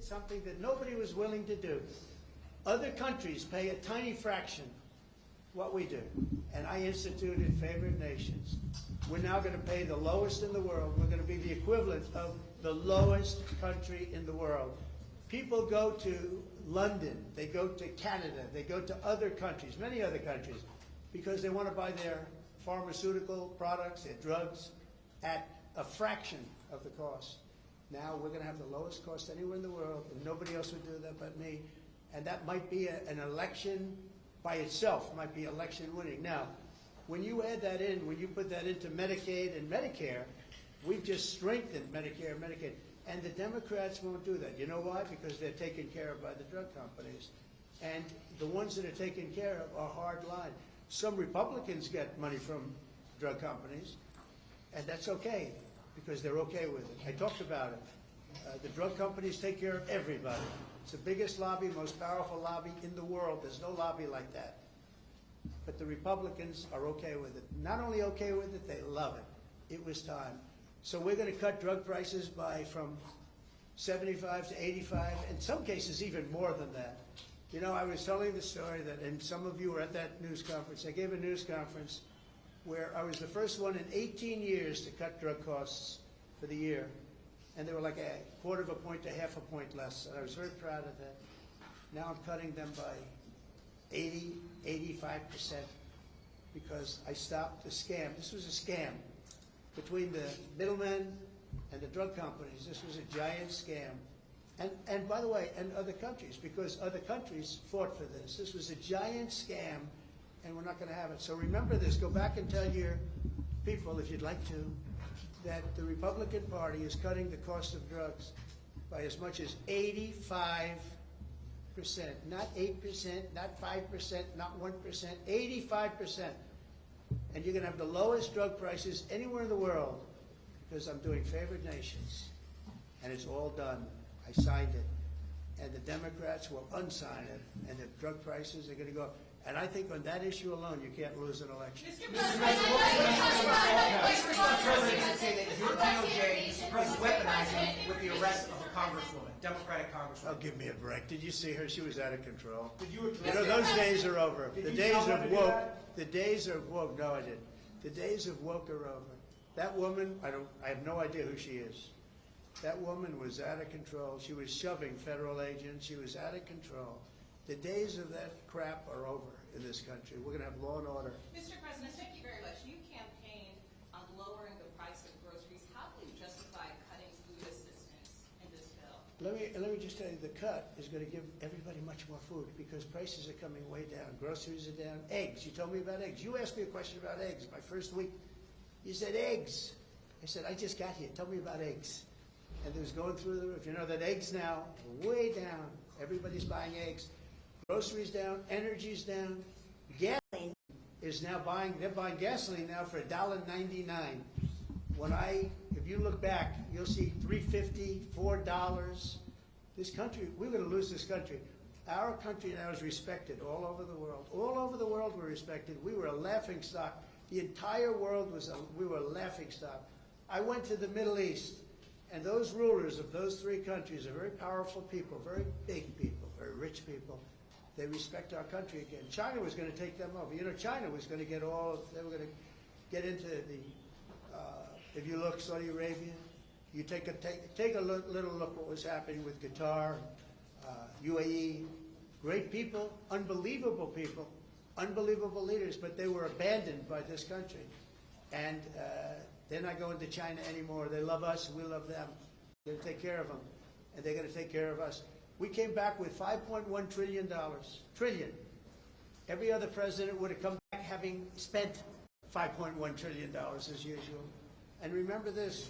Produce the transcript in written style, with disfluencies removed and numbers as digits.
something that nobody was willing to do. Other countries pay a tiny fraction what we do, and I instituted favored nations. We're now going to pay the lowest in the world. We're going to be the equivalent of the lowest country in the world. People go to London, they go to Canada, they go to other countries, many other countries, because they want to buy their pharmaceutical products, their drugs, at a fraction of the cost. Now we're going to have the lowest cost anywhere in the world, and nobody else would do that but me. And that might be an election by itself, might be election winning. Now, when you add that in, when you put that into Medicaid and Medicare, we've just strengthened Medicare and Medicaid. And the Democrats won't do that. You know why? Because they're taken care of by the drug companies. And the ones that are taken care of are hard line. Some Republicans get money from drug companies, and that's okay, because they're okay with it. I talked about it. The drug companies take care of everybody. It's the biggest lobby, most powerful lobby in the world. There's no lobby like that. But the Republicans are okay with it. Not only okay with it, they love it. It was time. So we're going to cut drug prices from 75 to 85, in some cases even more than that. You know, I was telling the story that, and some of you were at that news conference. I gave a news conference where I was the first one in 18 years to cut drug costs for the year. And they were like a quarter of a point to half a point less. And I was very proud of that. Now I'm cutting them by 80, 85%, because I stopped the scam. This was a scam between the middlemen and the drug companies. This was a giant scam. And by the way, and other countries, because other countries fought for this. This was a giant scam, and we're not going to have it. So remember this. Go back and tell your people, if you'd like to, that the Republican Party is cutting the cost of drugs by as much as 85%, not 8%, not 5%, not 1%, 85%. And you're going to have the lowest drug prices anywhere in the world, because I'm doing favored nations, and it's all done. I signed it, and the Democrats will unsign it, and the drug prices are going to go up. And I think on that issue alone, you can't lose an election. Mr. President, say that your DOJ is weaponizing with the arrest of a congresswoman, Democratic congresswoman. Oh, give me a break. Did you see her? She was out of control. Did you You know, those days are over. Did The you days tell her of to do woke. that? The days of woke. No, I didn't. The days of woke are over. That woman, I have no idea who she is. That woman was out of control. She was shoving federal agents. She was out of control. The days of that crap are over in this country. We're going to have law and order. Mr. President, thank you very much. You campaigned on lowering the price of groceries. How will you justify cutting food assistance in this bill? Let me just tell you, the cut is going to give everybody much more food, because prices are coming way down. Groceries are down. Eggs. You told me about eggs. You asked me a question about eggs my first week. You said eggs. I said, I just got here. Tell me about eggs. And it was going through the roof. You know that eggs now are way down. Everybody's buying eggs. Groceries down. Energy's down. Gasoline is now they're buying gasoline now for $1.99. If you look back, you'll see $3.50, $4. This country, we're going to lose this country. Our country now is respected all over the world. All over the world we're respected. We were a laughing stock. The entire world we were a laughing stock. I went to the Middle East, and those rulers of those three countries are very powerful people, very big people, very rich people. They respect our country again. China was going to take them over. You know, China was going to they were going to get into if you look, Saudi Arabia, you take a little look what was happening with Qatar, UAE, great people, unbelievable leaders, but they were abandoned by this country. And they're not going to China anymore. They love us, we love them. They're going to take care of them, and they're going to take care of us. We came back with $5.1 trillion. Trillion. Every other president would have come back having spent $5.1 trillion as usual. And remember this,